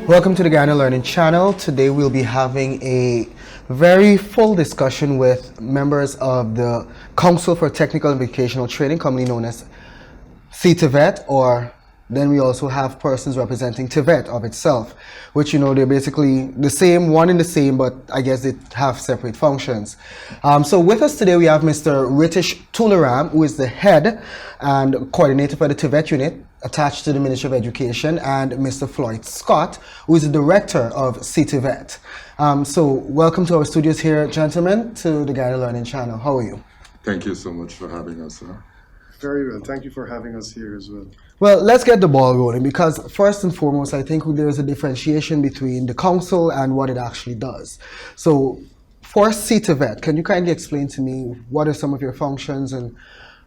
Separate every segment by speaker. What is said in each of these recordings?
Speaker 1: Welcome to the Guyana Learning Channel. Today we'll be having a very full discussion with members of the Council for Technical and Vocational Training, commonly known as TVET, or then we also have persons representing TVET of itself, which they're basically the same, one and the same, but I guess they have separate functions. So with us today we have Mr. Ritesh Tularam, who is the head and coordinator for the TVET unit attached to the Ministry of Education, and Mr. Floyd Scott, who is the director of TVET. So welcome to our studios here, gentlemen, to the Guyana Learning Channel. How are you?
Speaker 2: Thank you so much for having us, sir.
Speaker 3: Very well. Thank you for having us here as well.
Speaker 1: Well, let's get the ball rolling, because first and foremost, I think there is a differentiation between the council and what it actually does. So for TVET, can you kindly explain to me what are some of your functions and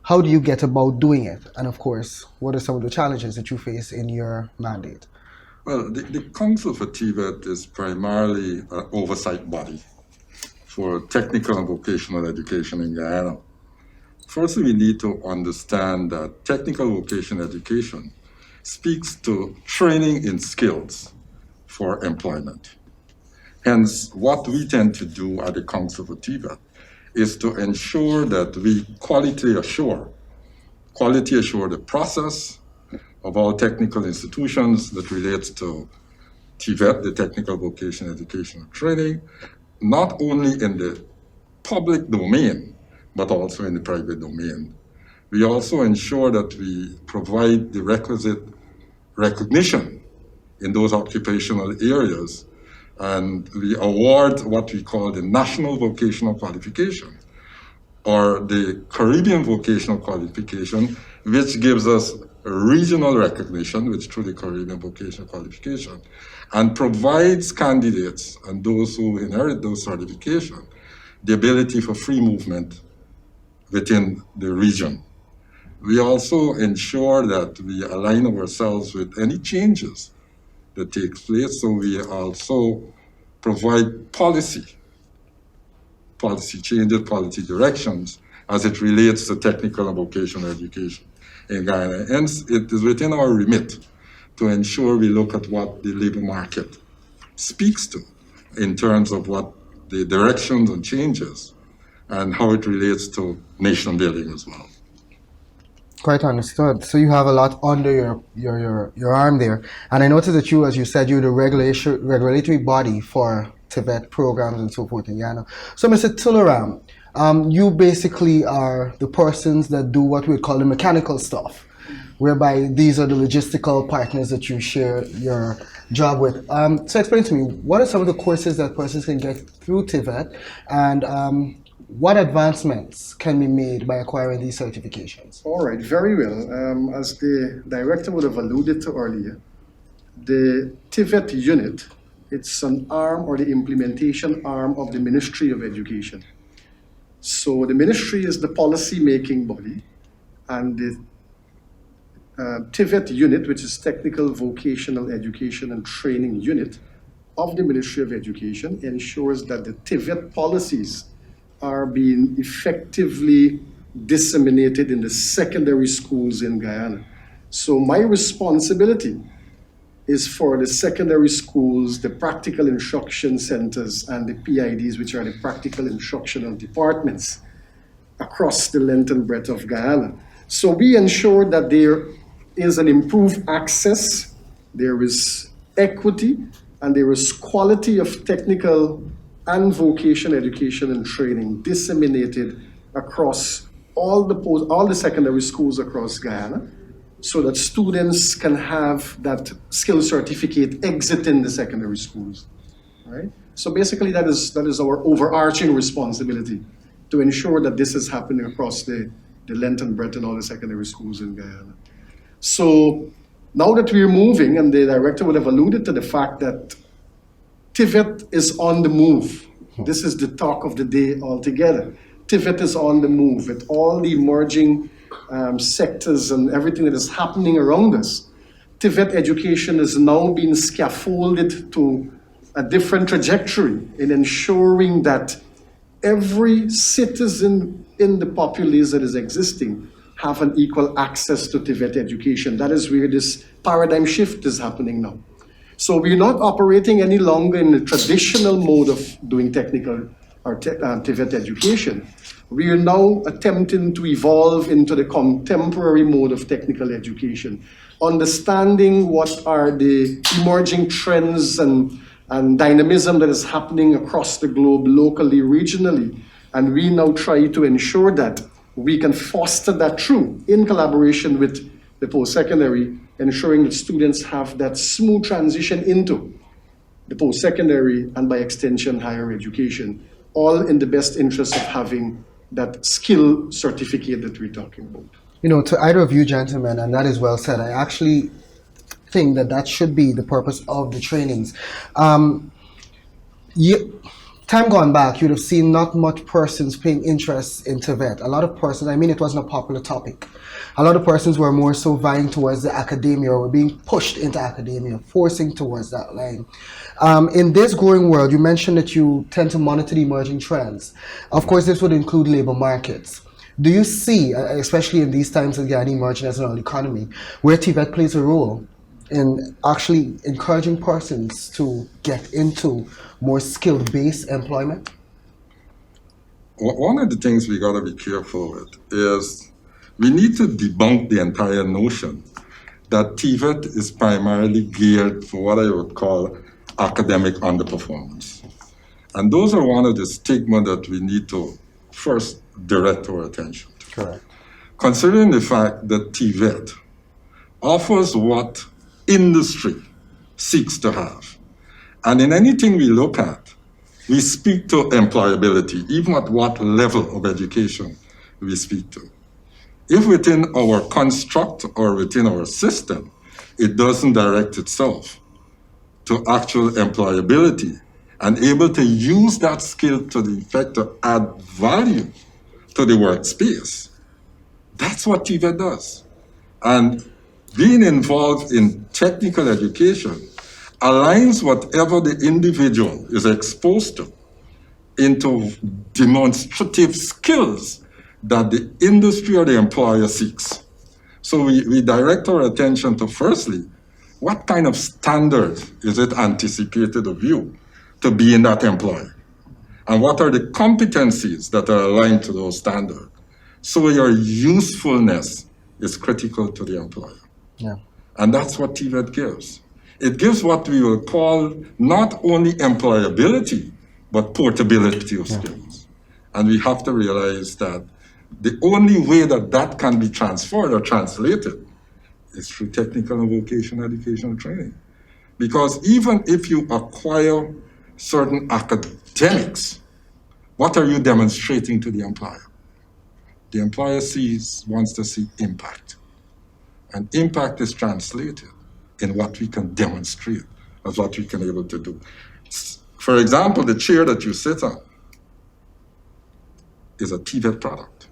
Speaker 1: how do you get about doing it? And of course, what are some of the challenges that you face in your mandate?
Speaker 2: Well, the Council for TVET is primarily an oversight body for technical and vocational education in Guyana. Firstly, we need to understand that technical vocational education speaks to training in skills for employment. Hence, what we tend to do at the Council for TVET is to ensure that we quality assure the process of all technical institutions that relates to TVET, the Technical Vocational Educational Training, not only in the public domain, but also in the private domain. We also ensure that we provide the requisite recognition in those occupational areas, and we award what we call the National Vocational Qualification, or the Caribbean Vocational Qualification, which gives us regional recognition, which through the Caribbean Vocational Qualification, and provides candidates and those who inherit those certifications the ability for free movement within the region. We also ensure that we align ourselves with any changes that take place, so we also provide policy changes, policy directions as it relates to technical and vocational education in Guyana. Hence, it is within our remit to ensure we look at what the labor market speaks to in terms of what the directions and changes and how it relates to nation building as well.
Speaker 1: Quite understood. So you have a lot under your arm there. And I noticed that you, as you said, you're the regulatory body for TVET programs and so forth in Guyana. So Mr. Tularam, you basically are the persons that do what we would call the mechanical stuff, whereby these are the logistical partners that you share your job with. So explain to me, what are some of the courses that persons can get through TVET, and what advancements can be made by acquiring these certifications?
Speaker 3: All right, very well. As the director would have alluded to earlier, the TVET unit, it's an arm or the implementation arm of the Ministry of Education. So the ministry is the policy-making body, and the TVET unit, which is Technical Vocational Education and Training Unit of the Ministry of Education, ensures that the TVET policies are being effectively disseminated in the secondary schools in Guyana. So my responsibility is for the secondary schools, the practical instruction centers, and the PIDs, which are the practical instructional departments across the length and breadth of Guyana. So we ensure that there is an improved access, there is equity, and there is quality of technical and vocational education and training disseminated across all the secondary schools across Guyana, so that students can have that skill certificate exiting the secondary schools, right? So basically that is our overarching responsibility, to ensure that this is happening across the length and breadth in all the secondary schools in Guyana. So now that we're moving, and the director would have alluded to the fact that TVET is on the move. This is the talk of the day altogether. TVET is on the move with all the emerging sectors and everything that is happening around us. TVET education is now being scaffolded to a different trajectory in ensuring that every citizen in the populace that is existing have an equal access to TVET education. That is where this paradigm shift is happening now. So we're not operating any longer in the traditional mode of doing technical or TVET education. We are now attempting to evolve into the contemporary mode of technical education, understanding what are the emerging trends and dynamism that is happening across the globe, locally, regionally. And we now try to ensure that we can foster that through, in collaboration with the post-secondary, ensuring that students have that smooth transition into the post-secondary and by extension higher education, all in the best interest of having that skill certificate that we're talking about.
Speaker 1: You know, to either of you gentlemen, and that is well said, I actually think that that should be the purpose of the trainings. Time gone back, you'd have seen not much persons paying interest in TVET. A lot of persons, I mean, it wasn't a popular topic. A lot of persons were more so vying towards the academia, or were being pushed into academia, forcing towards that line. In this growing world, you mentioned that you tend to monitor the emerging trends. Of course, this would include labor markets. Do you see, especially in these times of the emerging as an economy, where TVET plays a role in actually encouraging persons to get into more skill-based employment?
Speaker 2: One of the things we got to be careful with is we need to debunk the entire notion that TVET is primarily geared for what I would call academic underperformance. And those are one of the stigma that we need to first direct our attention to.
Speaker 1: Correct.
Speaker 2: Considering the fact that TVET offers what industry seeks to have. And in anything we look at, we speak to employability, even at what level of education we speak to. If within our construct or within our system, it doesn't direct itself to actual employability and able to use that skill to the effect to add value to the workspace, that's what TVET does. And being involved in technical education aligns whatever the individual is exposed to into demonstrative skills that the industry or the employer seeks. So we direct our attention to, firstly, what kind of standard is it anticipated of you to be in that employer? And what are the competencies that are aligned to those standards? So your usefulness is critical to the employer.
Speaker 1: Yeah.
Speaker 2: And that's what TVET gives. It gives what we will call not only employability, but portability of skills. And we have to realize that the only way that that can be transferred or translated is through technical and vocational educational training. Because even if you acquire certain academics, what are you demonstrating to the employer? The employer wants to see impact. And impact is translated in what we can demonstrate as what we can be able to do. For example, the chair that you sit on is a TVET product.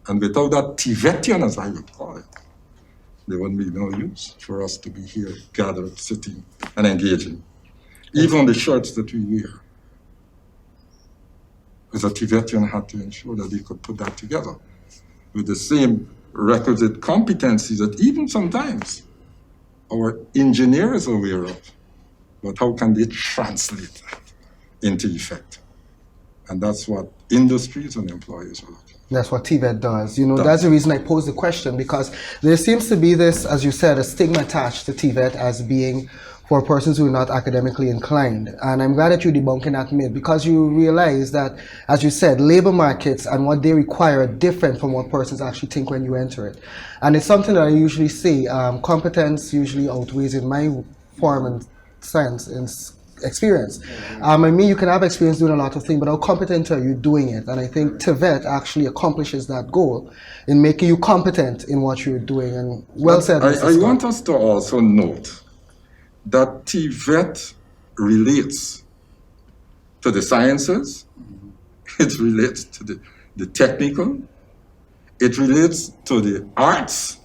Speaker 2: And without that TVETian, as I would call it, there wouldn't be no use for us to be here gathered, sitting, and engaging. Even the shirts that we wear, as a TVETian had to ensure that they could put that together with the same requisite competencies that even sometimes our engineers are aware of. But how can they translate that into effect? And that's what industries and employers are looking.
Speaker 1: That's what TVET does. You know, that's the reason I posed the question, because there seems to be this, as you said, a stigma attached to TVET as being for persons who are not academically inclined. And I'm glad that you're debunking that myth, because you realize that, as you said, labor markets and what they require are different from what persons actually think when you enter it. And it's something that I usually say, competence usually outweighs, in my form and sense, in experience. I mean, you can have experience doing a lot of things, but how competent are you doing it? And I think TVET actually accomplishes that goal in making you competent in what you're doing. And well said.
Speaker 2: I want us to also note that TVET relates to the sciences, it relates to the technical, it relates to the arts,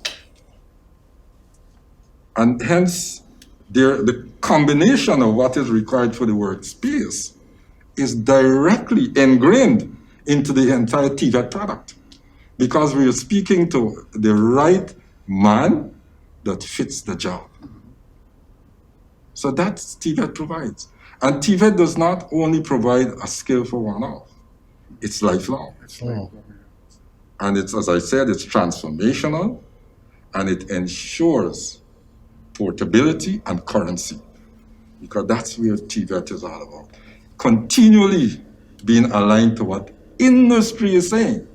Speaker 2: and hence the combination of what is required for the workspace is directly ingrained into the entire TVET product, because we are speaking to the right man that fits the job. So that's TVET provides. And TVET does not only provide a skill for one-off, it's lifelong. And it's, as I said, it's transformational, and it ensures portability and currency, because that's where TVET is all about. Continually being aligned to what industry is saying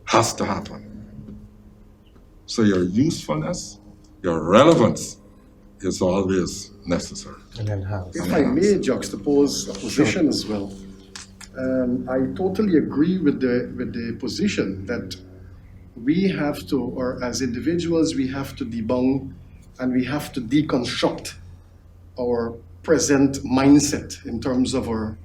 Speaker 2: has to happen. So your usefulness, your relevance is always necessary.
Speaker 1: And then how?
Speaker 3: If I may juxtapose a position as well, I totally agree with the position that we have to, or as individuals, we have to debunk and we have to deconstruct our present mindset in terms of our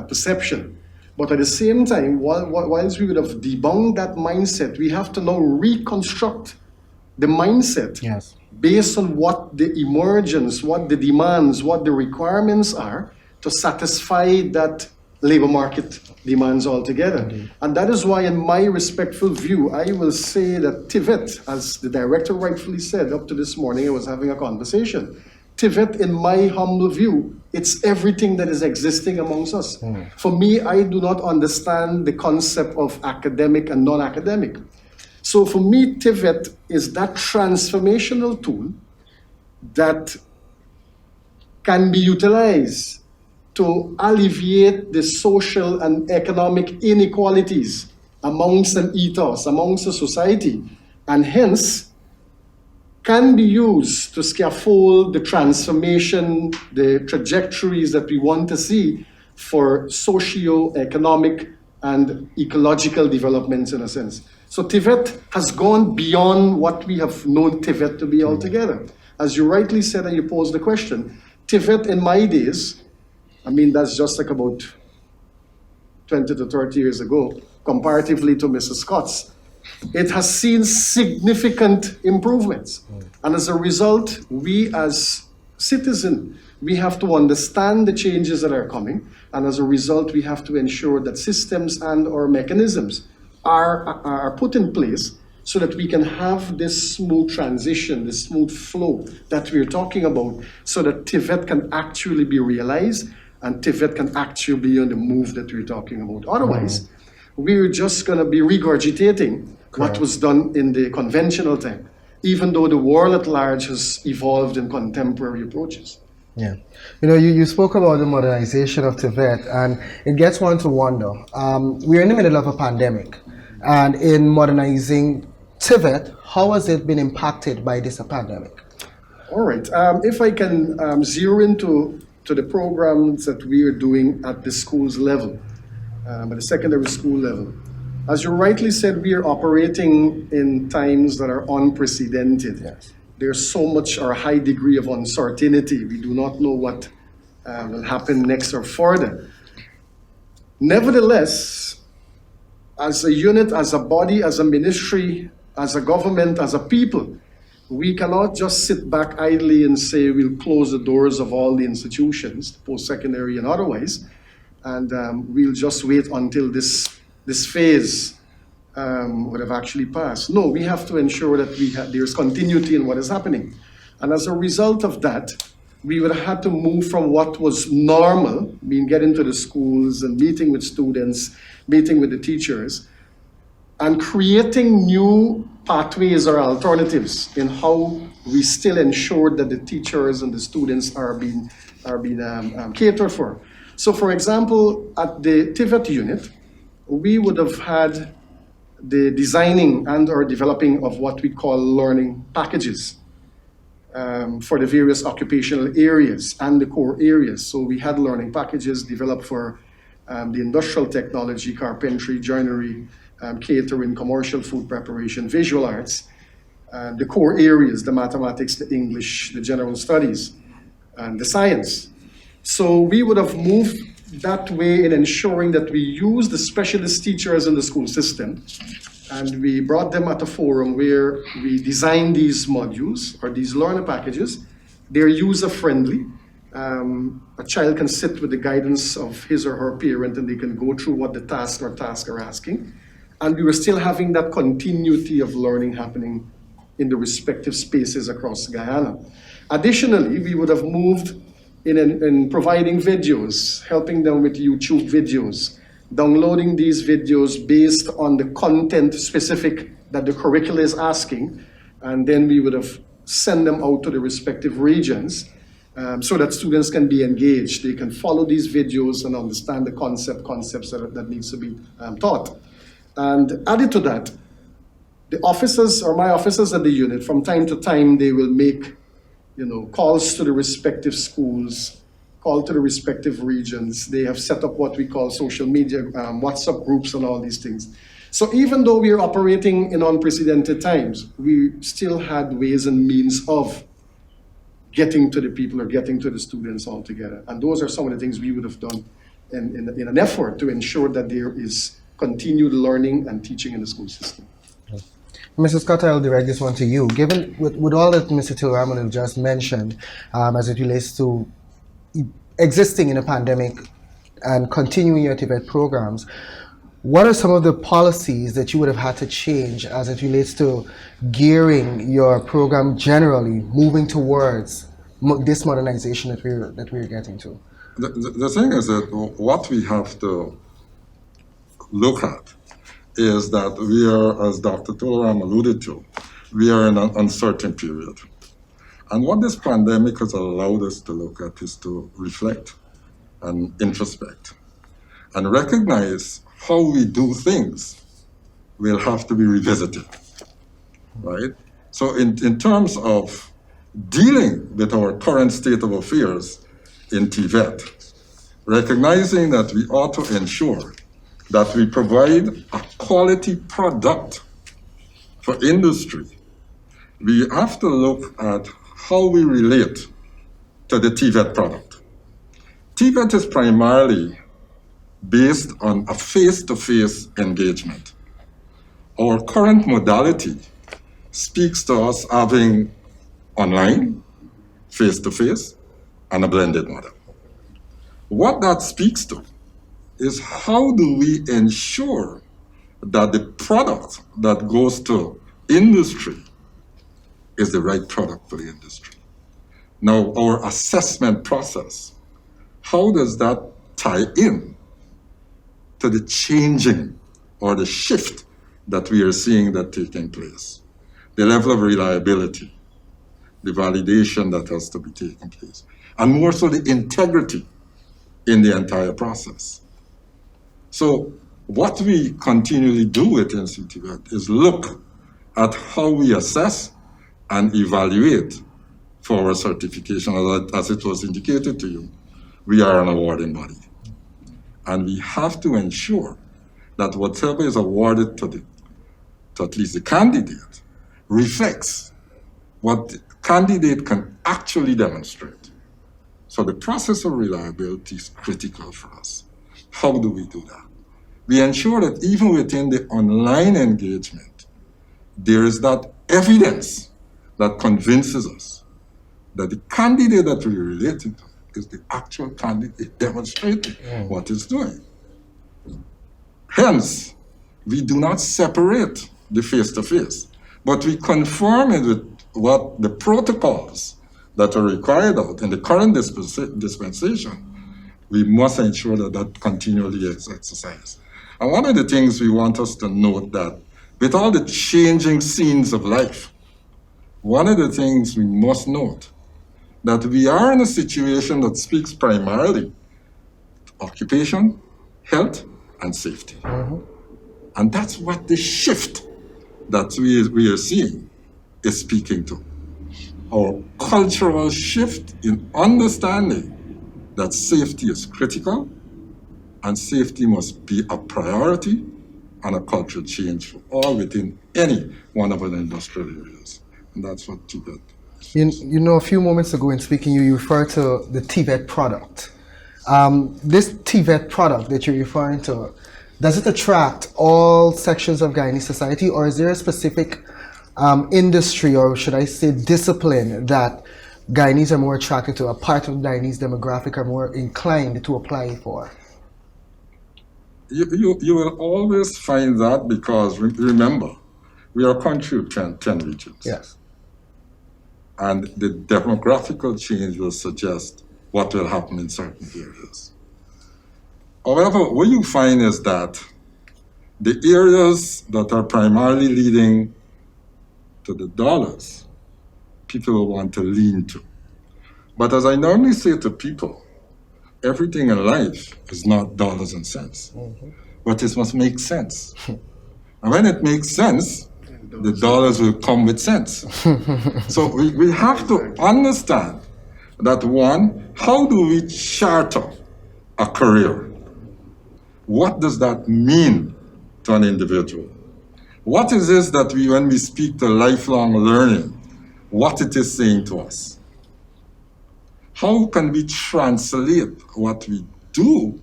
Speaker 3: perception. But at the same time, whilst we would have debunked that mindset, we have to now reconstruct the mindset
Speaker 1: Yes.
Speaker 3: based on what the emergence, what the demands, what the requirements are to satisfy that labor market demands altogether.
Speaker 1: Indeed.
Speaker 3: And that is why, in my respectful view, I will say that TVET, as the director rightfully said, up to this morning I was having a conversation, TVET, in my humble view, it's everything that is existing amongst us. For me, I do not understand the concept of academic and non-academic. So for me, TVET is that transformational tool that can be utilized to alleviate the social and economic inequalities amongst an ethos, amongst a society, and hence can be used to scaffold the transformation, the trajectories that we want to see for socio-economic and ecological developments in a sense. So TVET has gone beyond what we have known TVET to be altogether. As you rightly said and you posed the question, TVET in my days, I mean, that's just like about 20 to 30 years ago, comparatively to Mrs. Scott's, it has seen significant improvements. And as a result, we as citizens, we have to understand the changes that are coming. And as a result, we have to ensure that systems and or mechanisms are put in place so that we can have this smooth transition, this smooth flow that we're talking about, so that TVET can actually be realized and TVET can actually be on the move that we're talking about. Otherwise, we're just going to be regurgitating what was done in the conventional time, even though the world at large has evolved in contemporary approaches.
Speaker 1: Yeah. You know, you spoke about the modernization of TVET, and it gets one to wonder. We're in the middle of a pandemic, and in modernizing TVET, how has it been impacted by this pandemic?
Speaker 3: All right. If I can zero into the programs that we are doing at the schools level, at the secondary school level. As you rightly said, we are operating in times that are unprecedented.
Speaker 1: Yes.
Speaker 3: There's so much or a high degree of uncertainty. We do not know what will happen next or further. Nevertheless, as a unit, as a body, as a ministry, as a government, as a people, we cannot just sit back idly and say we'll close the doors of all the institutions, post-secondary and otherwise, and we'll just wait until this phase would have actually passed. No, we have to ensure that there's continuity in what is happening. And as a result of that, we would have had to move from what was normal, getting to the schools and meeting with students, meeting with the teachers, and creating new pathways or alternatives in how we still ensure that the teachers and the students are being catered for. So for example, at the TVET unit, we would have had the designing and or developing of what we call learning packages for the various occupational areas and the core areas. So we had learning packages developed for the industrial technology, carpentry, joinery, catering, commercial food preparation, visual arts, the core areas, the mathematics, the English, the general studies, and the science. So we would have moved that way in ensuring that we use the specialist teachers in the school system, and we brought them at a forum where we designed these modules or these learner packages. They're user-friendly. A child can sit with the guidance of his or her parent and they can go through what the task are asking. And we were still having that continuity of learning happening in the respective spaces across Guyana. Additionally, we would have moved in providing videos, helping them with YouTube videos, downloading these videos based on the content specific that the curricula is asking, and then we would have sent them out to the respective regions so that students can be engaged. They can follow these videos and understand the concepts that needs to be taught. And added to that, the officers or my officers at the unit, from time to time, they will make calls to the respective schools, call to the respective regions. They have set up what we call social media, WhatsApp groups and all these things. So even though we are operating in unprecedented times, we still had ways and means of getting to the people or getting to the students altogether. And those are some of the things we would have done in an effort to ensure that there is continued learning and teaching in the school system.
Speaker 1: Mrs. Scott, I'll direct this one to you. Given with all that Mr. Tilraman just mentioned, as it relates to existing in a pandemic and continuing your TVET programs, what are some of the policies that you would have had to change as it relates to gearing your program generally, moving towards this modernization that we're getting to?
Speaker 2: The thing is that what we have to look at is that we are, as Dr. Tolaram alluded to, we are in an uncertain period. And what this pandemic has allowed us to look at is to reflect and introspect and recognize how we do things will have to be revisited, right? So in terms of dealing with our current state of affairs in TVET, recognizing that we ought to ensure that we provide a quality product for industry, we have to look at how we relate to the TVET product. TVET is primarily based on a face-to-face engagement. Our current modality speaks to us having online, face-to-face, and a blended model. What that speaks to is how do we ensure that the product that goes to industry is the right product for the industry. Now, our assessment process, how does that tie in to the changing or the shift that we are seeing that taking place? The level of reliability, the validation that has to be taking place, and more so the integrity in the entire process. So what we continually do within TVET is look at how we assess and evaluate for our certification. As it was indicated to you, we are an awarding body. And we have to ensure that whatever is awarded to at least the candidate reflects what the candidate can actually demonstrate. So the process of reliability is critical for us. How do we do that? We ensure that even within the online engagement, there is that evidence that convinces us that the candidate that we're relating to is the actual candidate demonstrating what it's doing. Hence, we do not separate the face-to-face, but we conform it with what the protocols that are required out in the current dispensation. We must ensure that that continually is exercised. And one of the things we want us to note that with all the changing scenes of life, one of the things we must note that we are in a situation that speaks primarily to occupation, health, and safety. And that's what the shift that we are seeing is speaking to. Our cultural shift in understanding that safety is critical and safety must be a priority and a cultural change for all within any one of our industrial areas. And that's what TVET is.
Speaker 1: You know, a few moments ago in speaking, you referred to the TVET product. This TVET product that you're referring to, does it attract all sections of Guyanese society, or is there a specific industry, or should I say discipline, that Guyanese are more attracted to, a part of the Guyanese demographic are more inclined to apply for?
Speaker 2: You will always find that because, remember, we are a country of 10 regions.
Speaker 1: Yes.
Speaker 2: And the demographical change will suggest what will happen in certain areas. However, what you find is that the areas that are primarily leading to the dollars, people will want to lean to. But as I normally say to people, everything in life is not dollars and cents, but it must make sense. And when it makes sense, the dollars will come with sense. So we have to understand that one, how do we charter a career? What does that mean to an individual? What is this that we, when we speak to lifelong learning, what it is saying to us? How can we translate what we do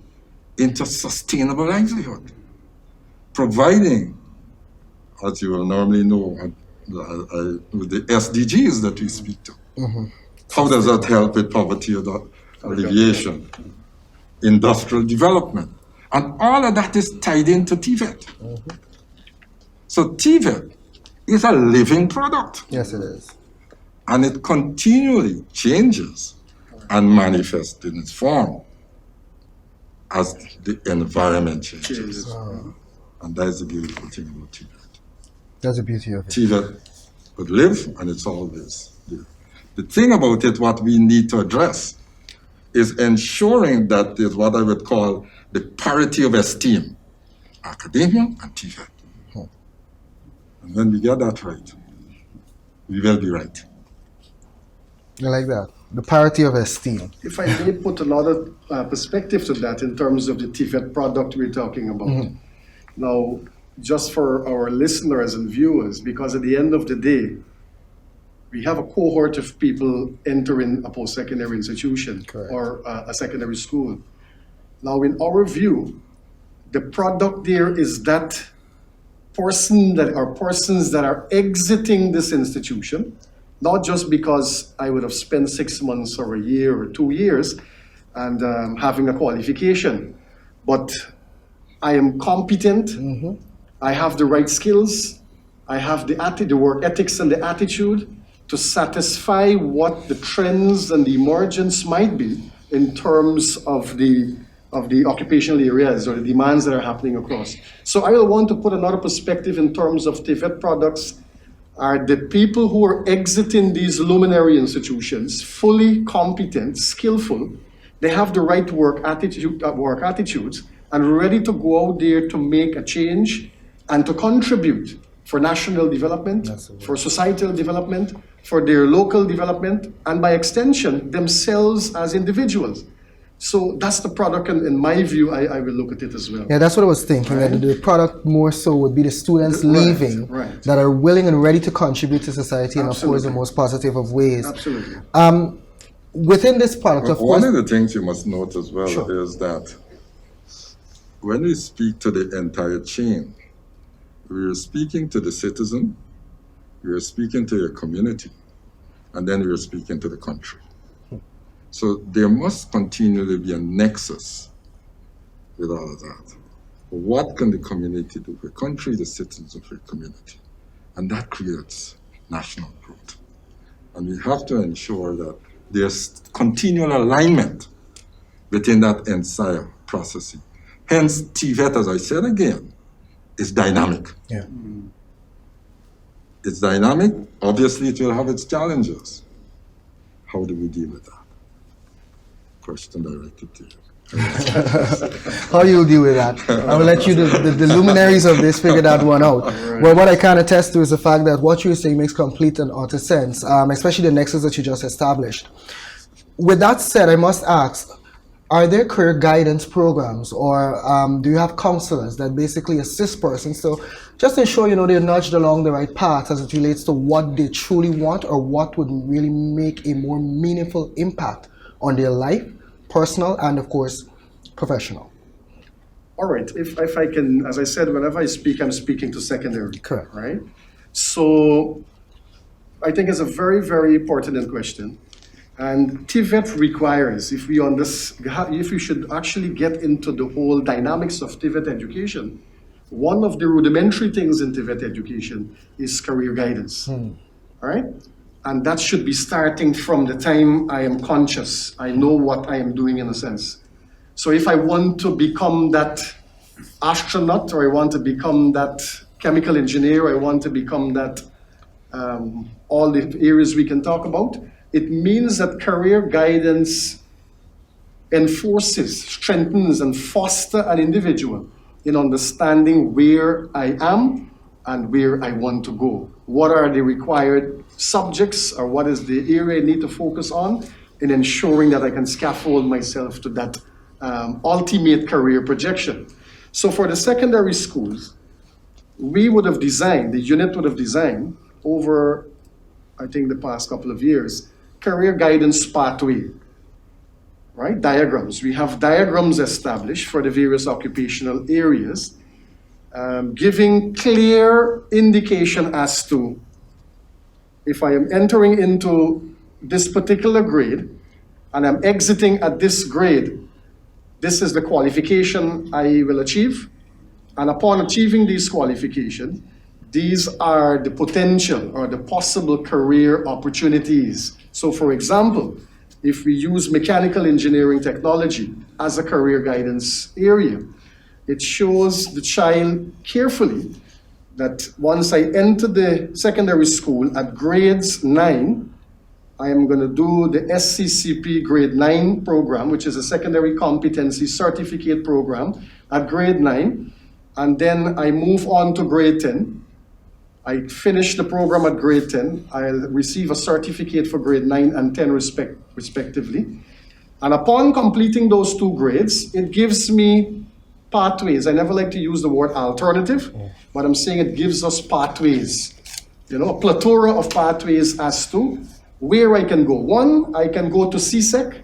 Speaker 2: into sustainable livelihood? Providing, as you will normally know, the SDGs that we speak to. How does that help with poverty alleviation, industrial development? And all of that is tied into TVET. So TVET is a living product.
Speaker 1: Yes, it is.
Speaker 2: And it continually changes and manifests in its form as the environment changes. And that is the beautiful thing about TVET.
Speaker 1: That's the beauty of it.
Speaker 2: TVET could live, and it's always there. The thing about it, what we need to address, is ensuring that there's what I would call the parity of esteem, academia and TVET. And when we get that right, we will be right.
Speaker 1: I like that. The parity of esteem.
Speaker 3: If I may put another perspective to that in terms of the TVET product we're talking about. Now, just for our listeners and viewers, because at the end of the day, we have a cohort of people entering a post-secondary institution or a secondary school. Now, in our view, the product there is that persons that are exiting this institution, not just because I would have spent 6 months or a year or 2 years and having a qualification, but I am competent, I have the right skills, I have the work ethics and the attitude to satisfy what the trends and the emergence might be in terms of the occupational areas or the demands that are happening across. So I will want to put another perspective in terms of TVET products are the people who are exiting these luminary institutions, fully competent, skillful, they have the right work attitudes and ready to go out there to make a change and to contribute for national development, for societal development, for their local development, and by extension, themselves as individuals. So that's the product, and in my view, I will look at it as well.
Speaker 1: Yeah, that's what I was thinking. That the product more so would be the students leaving that are willing and ready to contribute to society in, of course, the most positive of ways.
Speaker 3: Absolutely.
Speaker 1: Within this product, of course...
Speaker 2: One of the things you must note as well is that when we speak to the entire chain, we are speaking to the citizen, we are speaking to your community, and then we are speaking to the country. So there must continually be a nexus with all of that. What can the community do for the country, the citizens of your community? And that creates national growth. And we have to ensure that there's continual alignment within that entire processing. Hence, TVET, as I said again, is dynamic.
Speaker 1: Yeah.
Speaker 2: It's dynamic. Obviously, it will have its challenges. How do we deal with that? Question directed to you.
Speaker 1: How you'll deal with that? I will let you, the luminaries of this, figure that one out. Well, what I can attest to is the fact that what you're saying makes complete and utter sense, especially the nexus that you just established. With that said, I must ask, are there career guidance programs, or do you have counselors that basically assist persons to just ensure, they're nudged along the right path as it relates to what they truly want or what would really make a more meaningful impact on their life, personal, and of course, professional?
Speaker 3: All right, if I can, as I said, whenever I speak, I'm speaking to secondary.
Speaker 1: Correct.
Speaker 3: Right? So I think it's a very, very pertinent question. And TVET requires, if we should actually get into the whole dynamics of TVET education, one of the rudimentary things in TVET education is career guidance. All right? And that should be starting from the time I am conscious. I know what I am doing in a sense. So if I want to become that astronaut, or I want to become that chemical engineer, I want to become that, all the areas we can talk about, it means that career guidance enforces, strengthens, and fosters an individual in understanding where I am and where I want to go. What are the required subjects, or what is the area I need to focus on in ensuring that I can scaffold myself to that ultimate career projection. So for the secondary schools, we would have designed, the unit would have designed over, I think, the past couple of years, career guidance pathway, right? Diagrams. We have diagrams established for the various occupational areas, giving clear indication as to if I am entering into this particular grade and I'm exiting at this grade, this is the qualification I will achieve. And upon achieving these qualifications, these are the potential or the possible career opportunities. So for example, if we use mechanical engineering technology as a career guidance area, it shows the child carefully that once I enter the secondary school at grades 9, I am going to do the SCCP grade 9 program, which is a secondary competency certificate program at grade 9. And then I move on to grade 10. I finish the program at grade 10. I'll receive a certificate for grade 9 and 10 respectively. And upon completing those 2 grades, it gives me pathways. I never like to use the word alternative, but I'm saying it gives us pathways. You know, a plethora of pathways as to where I can go. One, I can go to CSEC.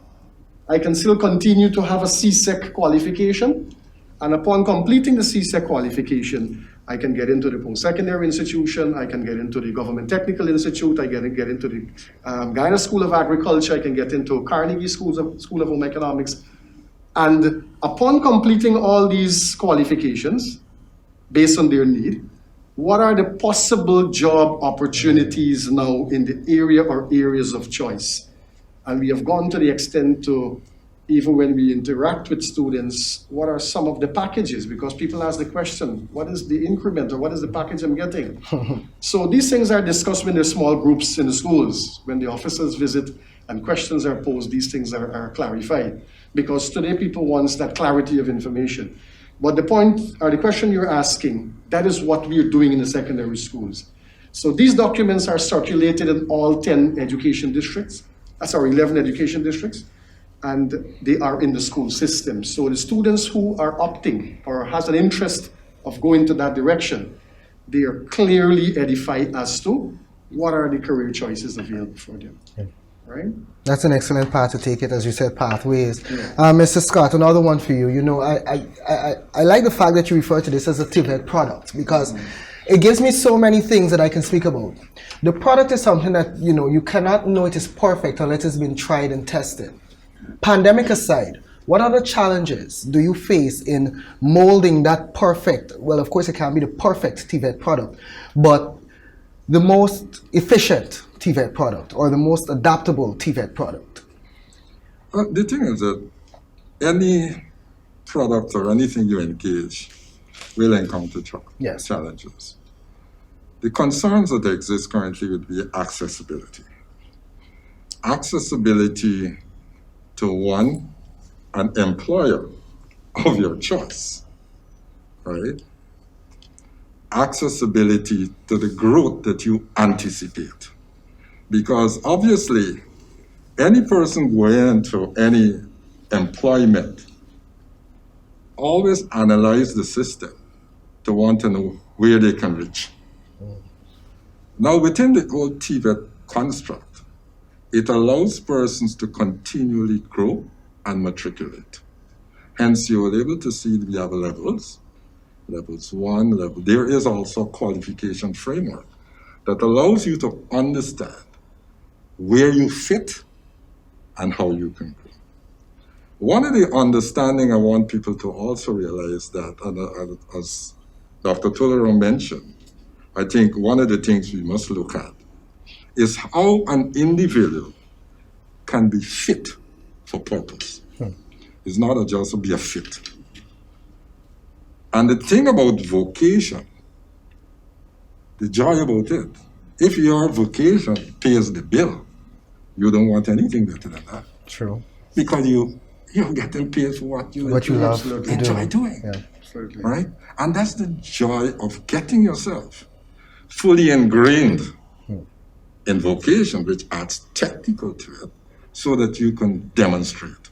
Speaker 3: I can still continue to have a CSEC qualification. And upon completing the CSEC qualification, I can get into the post-secondary institution, I can get into the government technical institute, I can get into the Guyana School of Agriculture, I can get into Carnegie School of Home Economics. And upon completing all these qualifications, based on their need, what are the possible job opportunities now in the area or areas of choice? And we have gone to the extent to, even when we interact with students, what are some of the packages? Because people ask the question, what is the increment or what is the package I'm getting? So these things are discussed when there's small groups in the schools. When the officers visit and questions are posed, these things are clarified. Because today people want that clarity of information. But the point or the question you're asking, that is what we're doing in the secondary schools. So these documents are circulated in all 10 education districts, 11 education districts, and they are in the school system. So the students who are opting or has an interest of going to that direction, they are clearly edified as to what are the career choices available for them. Okay. Right?
Speaker 1: That's an excellent path to take it, as you said, pathways. Yeah. Mr. Scott, another one for you. You know, I like the fact that you refer to this as a TVET product, because it gives me so many things that I can speak about. The product is something that, you know, you cannot know it is perfect unless it's been tried and tested. Pandemic aside, what other challenges do you face in molding that perfect, well, of course it can't be the perfect TVET product, but the most efficient TVET product or the most adaptable TVET product?
Speaker 2: The thing is that any product or anything you engage will encounter challenges. The concerns that exist currently would be accessibility. Accessibility to one, an employer of your choice, right? Accessibility to the growth that you anticipate. Because obviously, any person going into any employment always analyze the system to want to know where they can reach. Now, within the whole TVET construct, it allows persons to continually grow and matriculate. Hence, you are able to see we have levels 1 level. There is also a qualification framework that allows you to understand where you fit and how you can grow. One of the understanding I want people to also realize that, and as Dr. Tolero mentioned, I think one of the things we must look at is how an individual can be fit for purpose. It's not just to be a fit. And the thing about vocation, the joy about it, if your vocation pays the bill, you don't want anything better than that.
Speaker 1: True.
Speaker 2: Because you're getting paid for what you
Speaker 1: Love
Speaker 3: Absolutely.
Speaker 2: enjoy doing.
Speaker 1: Yeah.
Speaker 3: Absolutely.
Speaker 2: Right? And that's the joy of getting yourself fully ingrained in vocation, which adds technical to it, so that you can demonstrate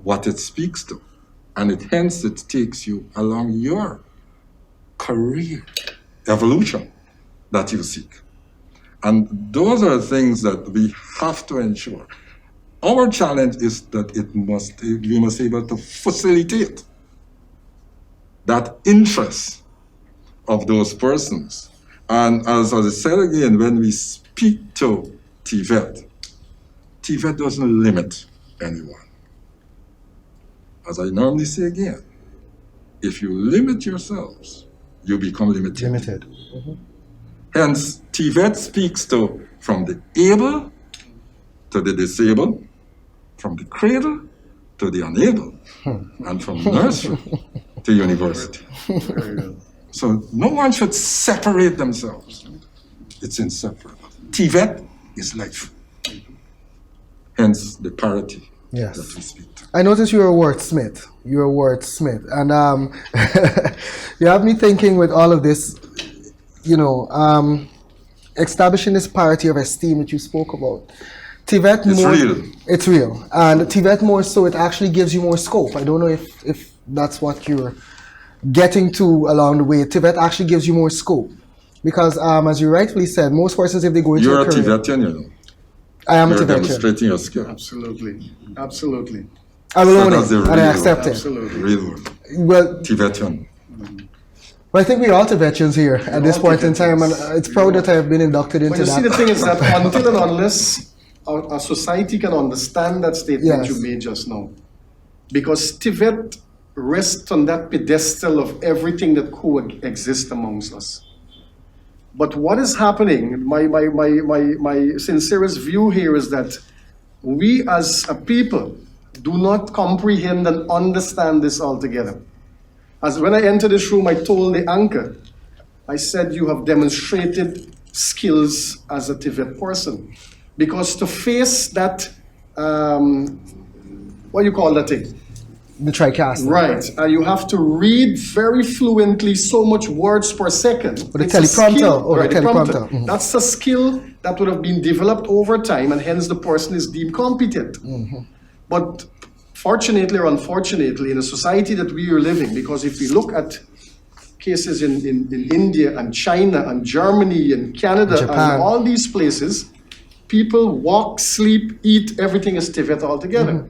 Speaker 2: what it speaks to. And hence it takes you along your career evolution that you seek. And those are things that we have to ensure. Our challenge is that we must be able to facilitate that interest of those persons. And as I said again, when we speak to TVET, TVET doesn't limit anyone. As I normally say again, if you limit yourselves, you become limited.
Speaker 1: Limited.
Speaker 2: Hence, TVET speaks to from the able to the disabled, from the cradle to the unable, and from nursery to university.
Speaker 3: Very good.
Speaker 2: So no one should separate themselves. It's inseparable. TVET is life. Hence the parity
Speaker 1: Yes.
Speaker 2: that we speak to.
Speaker 1: I noticed you're a wordsmith. You're a wordsmith. And you have me thinking with all of this, establishing this parity of esteem that you spoke about. TVET
Speaker 2: It's
Speaker 1: more,
Speaker 2: real.
Speaker 1: It's real. And TVET more so, it actually gives you more scope. I don't know if that's what you're getting to along the way. TVET actually gives you more scope. Because as you rightfully said, most persons, if they go into
Speaker 2: You're
Speaker 1: a
Speaker 2: a
Speaker 1: career...
Speaker 2: TVETian, you know.
Speaker 1: I am a
Speaker 2: You're
Speaker 1: TVETian.
Speaker 2: demonstrating your skill.
Speaker 3: Absolutely. Absolutely.
Speaker 1: I will own
Speaker 2: that's
Speaker 1: it,
Speaker 2: the
Speaker 1: and I
Speaker 2: real
Speaker 1: accept it.
Speaker 3: Absolutely.
Speaker 2: Real word.
Speaker 1: Well,
Speaker 2: TVETian.
Speaker 1: I think we're all TVETians here at this
Speaker 3: all
Speaker 1: point in time, and
Speaker 3: TVETians.
Speaker 1: it's proud that I've been inducted into
Speaker 3: But you see, the
Speaker 1: that.
Speaker 3: thing is that until and unless a society can understand that statement
Speaker 1: Yes.
Speaker 3: you made just now, because TVET rests on that pedestal of everything that coexists amongst us. But what is happening, my sincerest view here is that we as a people do not comprehend and understand this altogether. As when I entered this room, I told the anchor, I said, you have demonstrated skills as a TVET person. Because to face that, what do you call that thing?
Speaker 1: The TriCast.
Speaker 3: Right, you have to read very fluently so much words per second.
Speaker 1: Or the
Speaker 3: It's a
Speaker 1: teleprompter,
Speaker 3: skill,
Speaker 1: or the
Speaker 3: right,
Speaker 1: teleprompter. Mhm.
Speaker 3: That's a skill that would have been developed over time, and hence the person is deemed competent. But fortunately or unfortunately, in a society that we are living, because if we look at cases in India and China and Germany and Canada
Speaker 1: Japan.
Speaker 3: and all these places, people walk, sleep, eat, everything is TVET altogether.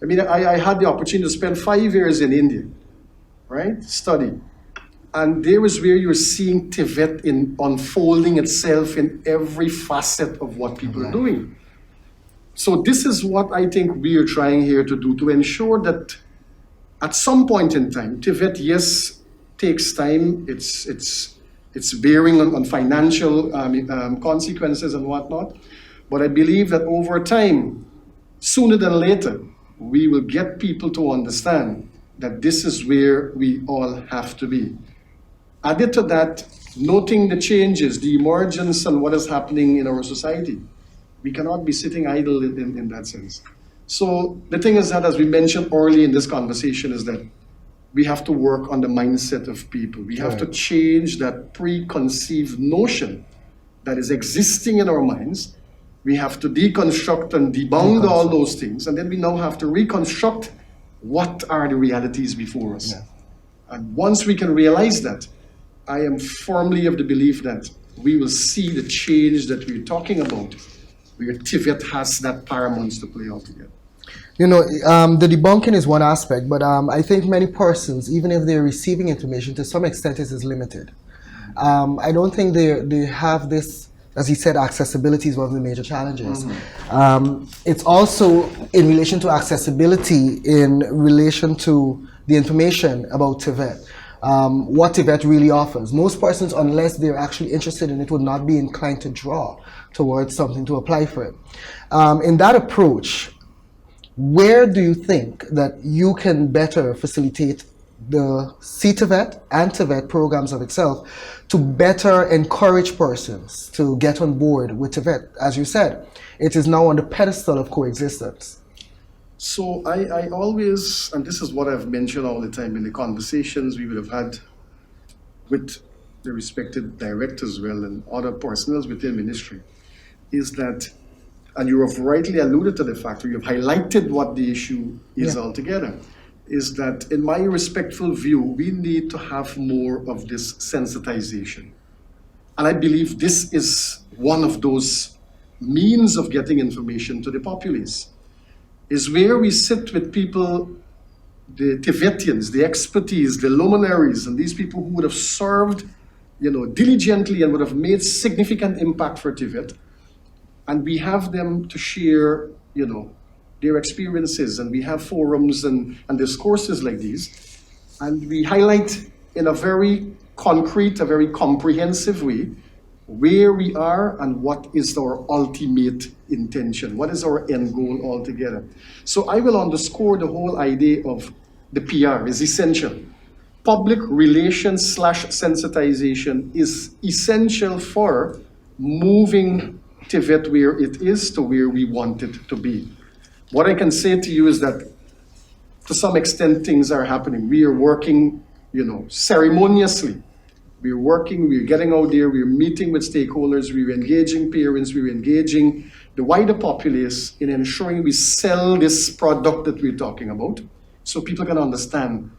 Speaker 3: I mean, I had the opportunity to spend 5 years in India, right? Study. And there is where you're seeing TVET unfolding itself in every facet of what people are doing. So this is what I think we are trying here to do, to ensure that at some point in time, TVET, yes, takes time. It's bearing on financial consequences and whatnot. But I believe that over time, sooner than later, we will get people to understand that this is where we all have to be. Added to that, noting the changes, the emergence and what is happening in our society, we cannot be sitting idle in that sense. So the thing is that, as we mentioned early in this conversation, is that we have to work on the mindset of people. We have to change that preconceived notion that is existing in our minds. We have to deconstruct and debunk all those things, and then we now have to reconstruct what are the realities before us.
Speaker 1: Yeah.
Speaker 3: And once we can realize that, I am firmly of the belief that we will see the change that we're talking about, where TVET has that paramount to play altogether.
Speaker 1: The debunking is one aspect, but I think many persons, even if they're receiving information, to some extent it is limited. I don't think they have this, as he said, accessibility is one of the major challenges. It's also in relation to accessibility, in relation to the information about TVET. what TVET really offers. Most persons, unless they're actually interested in it, would not be inclined to draw towards something to apply for it. In that approach, where do you think that you can better facilitate the CTVET and TVET programs of itself to better encourage persons to get on board with TVET? As you said, it is now on the pedestal of coexistence.
Speaker 3: So I always, and this is what I've mentioned all the time in the conversations we would have had with the respected directors, well, and other personnel within ministry, is that, and you have rightly alluded to the fact, or you've highlighted what the issue is altogether, is that in my respectful view, we need to have more of this sensitization. And I believe this is one of those means of getting information to the populace, is where we sit with people, the TVETians, the expertise, the luminaries, and these people who would have served, diligently and would have made significant impact for TVET. And we have them to share, their experiences, and we have forums and discourses like these. And we highlight in a very concrete, a very comprehensive way, where we are and what is our ultimate intention, what is our end goal altogether. So I will underscore the whole idea of the PR is essential. Public relations / sensitization is essential for moving TVET where it is to where we want it to be. What I can say to you is that to some extent things are happening. We are working, ceremoniously. We're working, we're getting out there, we're meeting with stakeholders, we're engaging parents, we're engaging the wider populace in ensuring we sell this product that we're talking about so people can understand.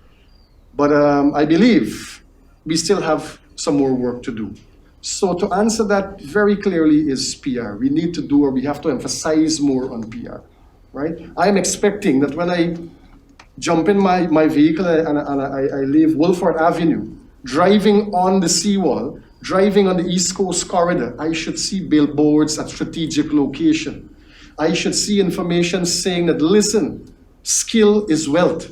Speaker 3: But I believe we still have some more work to do. So to answer that very clearly is PR. We need to do, or we have to emphasize more on PR, right? I'm expecting that when I jump in my vehicle and I leave Wolford Avenue, driving on the seawall, driving on the East Coast corridor, I should see billboards at strategic location. I should see information saying that, listen, skill is wealth.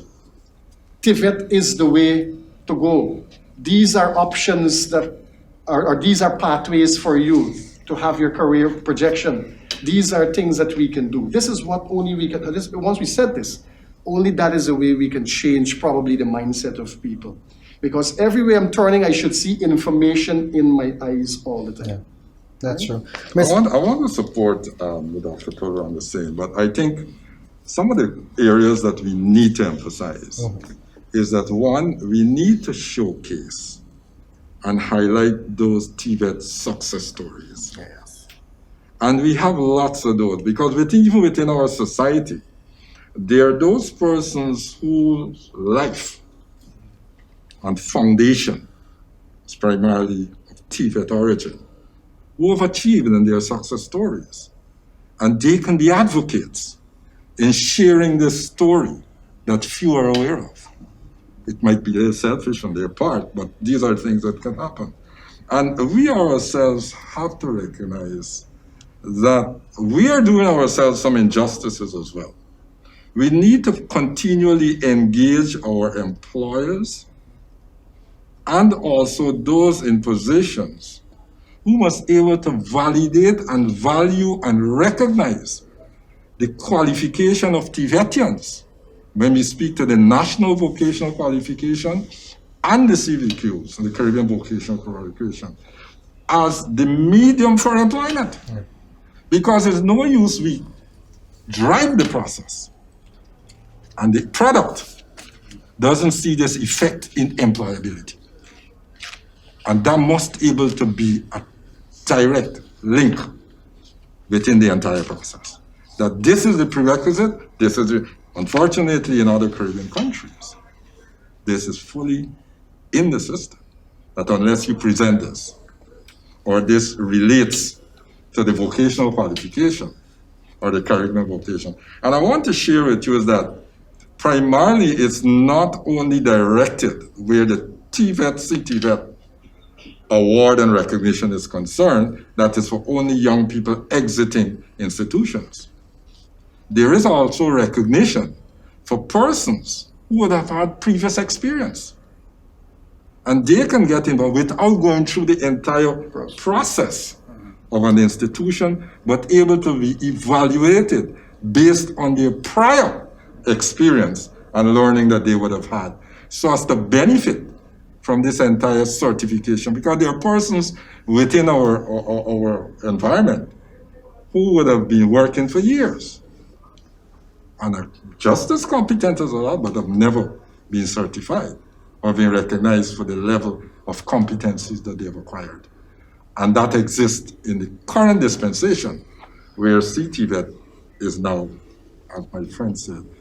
Speaker 3: TVET is the way to go. These are options that or these are pathways for you to have your career projection. These are things that we can do. This is what only we can, once we said this, only that is the way we can change probably the mindset of people. Because everywhere I'm turning, I should see information in my eyes all the time.
Speaker 1: Yeah, that's true.
Speaker 2: I want to support what Dr. Program is saying, but I think some of the areas that we need to emphasize is that, one, we need to showcase and highlight those TVET success stories.
Speaker 1: Yes.
Speaker 2: And we have lots of those, because even within our society, there are those persons whose life and foundation is primarily of TVET origin, who have achieved in their success stories. And they can be advocates in sharing this story that few are aware of. It might be a little selfish on their part, but these are things that can happen. And we ourselves have to recognize that we are doing ourselves some injustices as well. We need to continually engage our employers and also those in positions who must be able to validate and value and recognize the qualification of TVETians when we speak to the National Vocational Qualification and the CVQs, the Caribbean Vocational Qualification, as the medium for employment. Because there's no use we drive the process and the product doesn't see this effect in employability. And that must be able to be a direct link within the entire process. That this is the prerequisite, this is the, unfortunately in other Caribbean countries, this is fully in the system. That unless you present this, or this relates to the vocational qualification, or the Caribbean vocation. And I want to share with you is that primarily it's not only directed where the TVET, CTVET award and recognition is concerned, that is for only young people exiting institutions. There is also recognition for persons who would have had previous experience. And they can get involved without going through the entire process of an institution, but able to be evaluated based on their prior experience and learning that they would have had, so as to benefit from this entire certification, because there are persons within our environment who would have been working for years and are just as competent as all, but have never been certified or been recognized for the level of competencies that they have acquired. And that exists in the current dispensation, where CTVET is now, as my friend said,